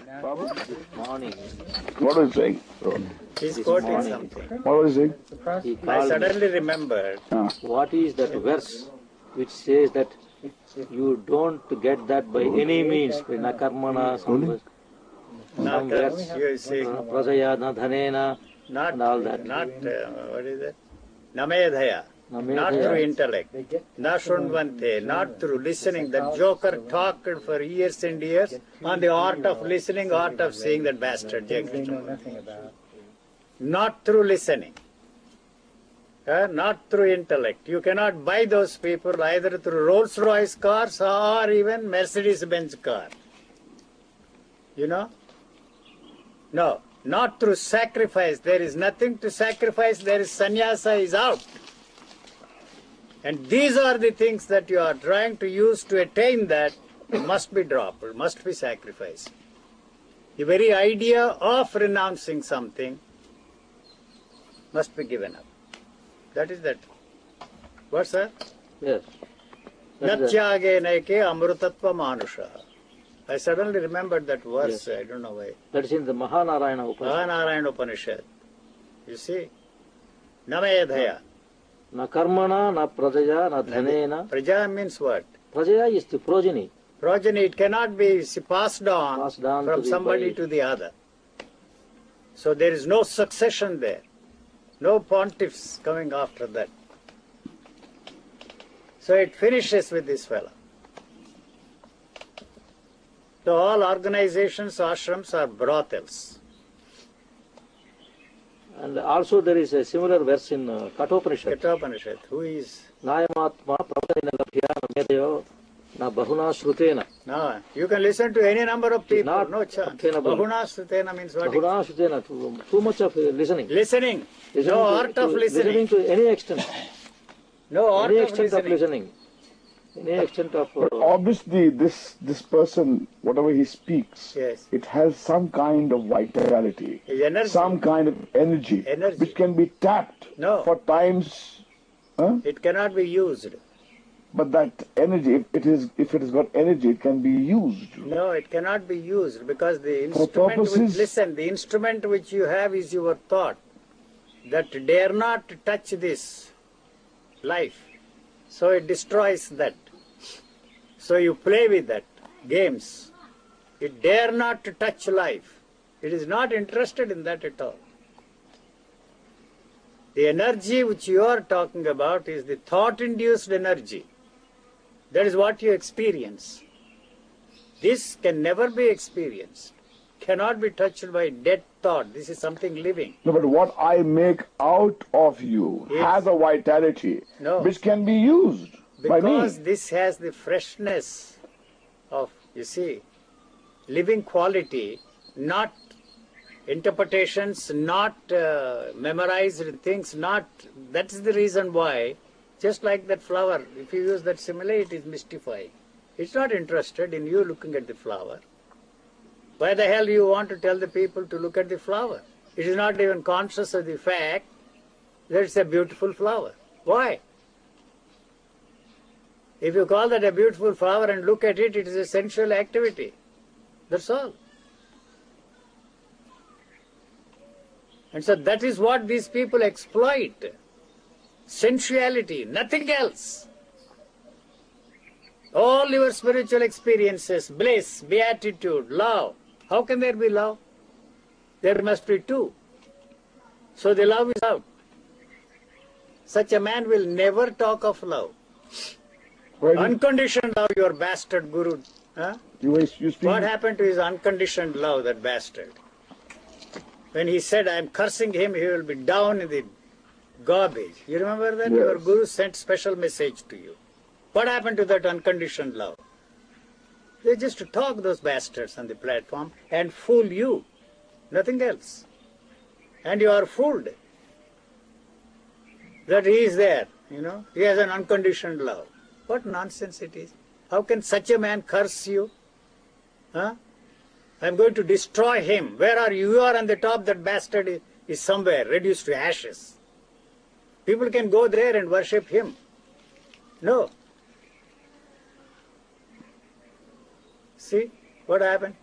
Morning. What was he saying? He's quoting something. What was he saying? He I called me. suddenly remembered. What is that verse which says that you don't get that by any means? Na karmana, some verse, You see, prajaya, na dhanena, not, and all that. not what is it? Namedhaya. Not Namedhaya. through intellect. Na shunvante. Not through listening. That joker talked for years and years on the art of listening, art of seeing that bastard Jay Krishna. Not through listening. Not through intellect. You cannot buy those people either through Rolls-Royce cars or even Mercedes-Benz car. You know? No. Not through sacrifice. There is nothing to sacrifice. There is sannyasa is out. And these are the things that you are trying to use to attain that must be dropped, must be sacrificed. The very idea of renouncing something must be given up. That is that. What's that? Yes. That is Natyage naike amrutatva manusha. I suddenly remembered that verse. Yes. I don't know why. that is in the Mahanarayana Upanishad. Mahanarayana Upanishad. You see? Namedhaya. Na karmana, na prajaya, na dhanena. Praja means what? Prajaya is the progeny. Progeny, it cannot be passed on Passed on from to the somebody by- to the other. So there is no succession there. No pontiffs coming after that. So it finishes with this fellow. So all organizations, ashrams are brothels. And also there is a similar verse in Kathopanishad. Kathopanishad, who is... Nayamatma pravadena labhya namedayo na bahuna shrutena. No, you can listen to any number of people, not no chance. obtainable. Bahuna sutena means what? Bahuna shrutena, too much of listening. Listening. Listening No to- art of listening. Listening to any extent. No art Any of extent of listening. Any extent of... But obviously, this person, whatever he speaks, Yes. it has some kind of vitality, His energy. some kind of energy, Energy. which can be tapped No. for times. Huh? It cannot be used. But that energy, if it has got energy, it can be used. No, it cannot be used because the For instrument which, purposes- listen, the instrument which you have is your thought that dare not touch this life. So it destroys that. So you play with that, games. It dare not to touch life. It is not interested in that at all. The energy which you are talking about is the thought-induced energy. That is what you experience. This can never be experienced, cannot be touched by dead thought. This is something living. No, but what I make out of you Yes. has a vitality No. which can be used by Because me. this has the freshness of, you see, living quality, not interpretations, not memorized things, not, that's the reason why, just like that flower, if you use that simile, it is mystifying. It's not interested in you looking at the flower. Why the hell you want to tell the people to look at the flower? It is not even conscious of the fact that it's a beautiful flower. Why? If you call that a beautiful flower and look at it, it is a sensual activity. That's all. And so that is what these people exploit. Sensuality, nothing else. All your spiritual experiences, bliss, beatitude, love. How can there be love? There must be two. So the love is out. Such a man will never talk of love. Why do Unconditioned love, your bastard guru. Huh? you speak? What happened to his unconditioned love, that bastard? When he said, I am cursing him, he will be down in the garbage. You remember that? Yes. Your guru sent special message to you. What happened to that unconditioned love? They just talk, those bastards on the platform, and fool you. Nothing else. And you are fooled that he is there, you know. He has an unconditioned love. What nonsense it is. How can such a man curse you? Huh? I am going to destroy him. Where are you? You are on the top. That bastard is somewhere, reduced to ashes. People can go there and worship him. No. See what happened?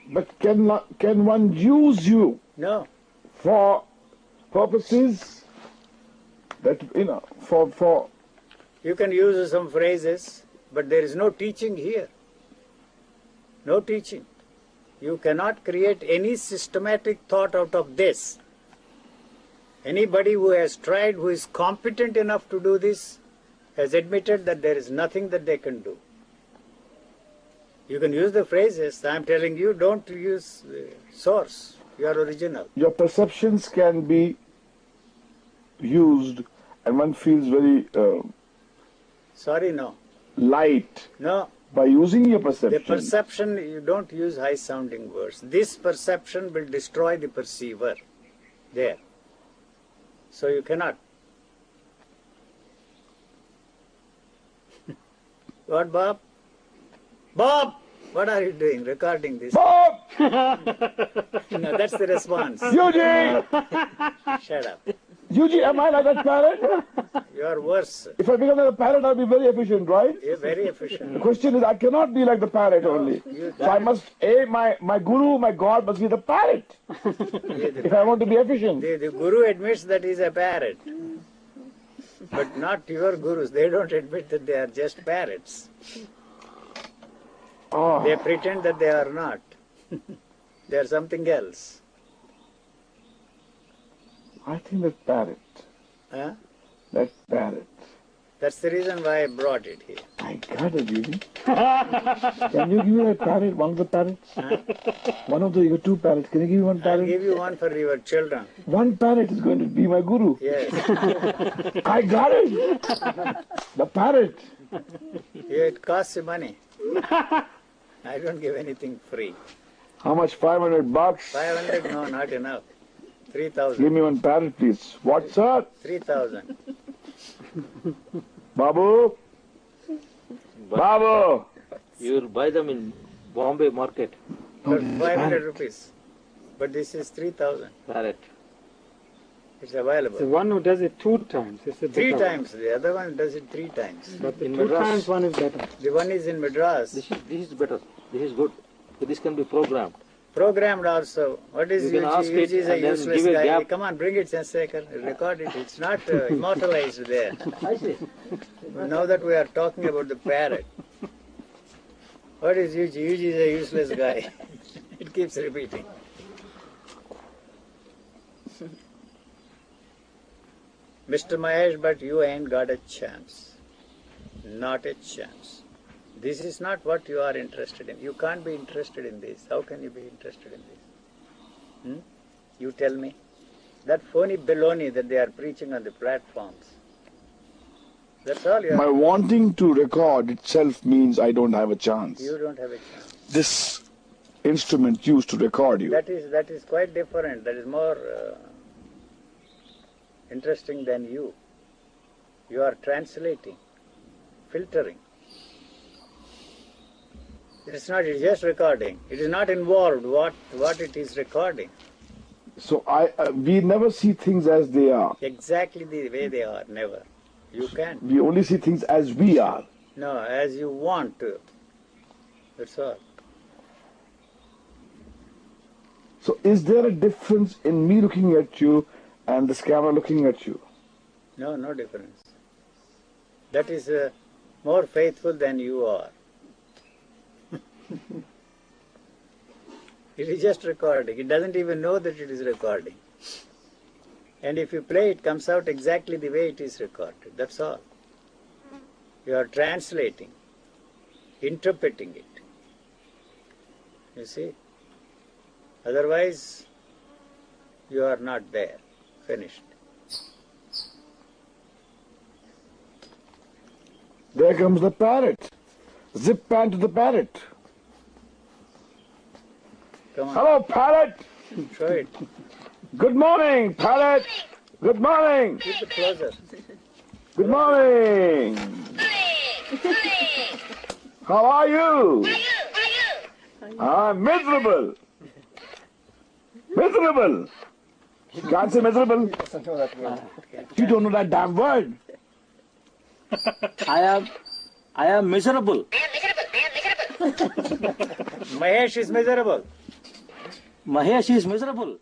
But can one use you No. for purposes that, for You can use some phrases, but there is no teaching here. No teaching. You cannot create any systematic thought out of this. Anybody who has tried, who is competent enough to do this, has admitted that there is nothing that they can do. You can use the phrases. I am telling you, don't use source, your original. your perceptions can be used and one feels very Sorry, no. light No. by using your The perception. perception, you don't use high sounding words. This perception will destroy the perceiver. There. So you cannot. What, Bob? Bob! What are you doing? Recording this? Bob! No, that's the response. Eugene! Shut up. Eugene, am I like that parrot? You are worse. If I become like a parrot, I'll be very efficient, right? You're very The efficient. question is, I cannot be like the parrot only. So I must, my guru, my God must be the parrot if I want to be efficient. The guru admits that he's a parrot. But not your gurus. They don't admit that they are just parrots. Oh, They pretend that they are not. They are something else. I think that parrot, Huh? that parrot. That's the reason why I brought it here. I got it, Eugene. Can you give me that parrot, one of the parrots? One of the, you got two parrots. Can you give me one I'll parrot? give you one for your children. One parrot is going to be my guru. Yes. I got it. The parrot. Yeah, it costs you money. I don't give anything free. How much? $500? 500? No, not enough. Give 3,000. me one parrot, please. What, sir? 3,000. Babu? Babu? You will buy them in Bombay market. For 500 rupees. But this is 3,000. Parrot. It's The available. one who does it 2 times is the 3 better one. times. The other one does it 3 times. But the In 2 Madras. times one is better. The one is in Madras. This is better. This is good. This can be programmed. Programmed also. What is You can ask UG? it UG is a and then useless give a guy. gap. Come on, bring it, Chandrasekhar. Record it. It's not immortalized there. I see. Now that we are talking about the parrot. What is UG? UG is a useless guy. It keeps repeating. Mr. Mahesh, but you ain't got a chance. Not a chance. This is not what you are interested in. You can't be interested in this. How can you be interested in this? You tell me. That phony baloney that they are preaching on the platforms. That's all you My are. wanting to record itself means I don't have a chance. You don't have a chance. This instrument used to record you. That is quite different. That is more interesting than you. You are translating, filtering. It's just recording. It is not involved what it is recording. So we never see things as they are. Exactly the way they are, never. You can't. We only see things as we are. No, as you want to. That's all. So is there a difference in me looking at you and this camera looking at you? No, no difference. That is more faithful than you are. It is just recording. It doesn't even know that it is recording. And if you play, it comes out exactly the way it is recorded. That's all. You are translating, interpreting it. You see? Otherwise, you are not there. Finished. There comes the parrot. Zip pan to the parrot. Come on, Hello, parrot. show it. Good morning, parrot. Good morning. Keep it closer. Good morning. How are you? I'm miserable. Miserable. Can't say miserable. You don't know that damn word. I am miserable. Mahesh is miserable. Mahesh is miserable.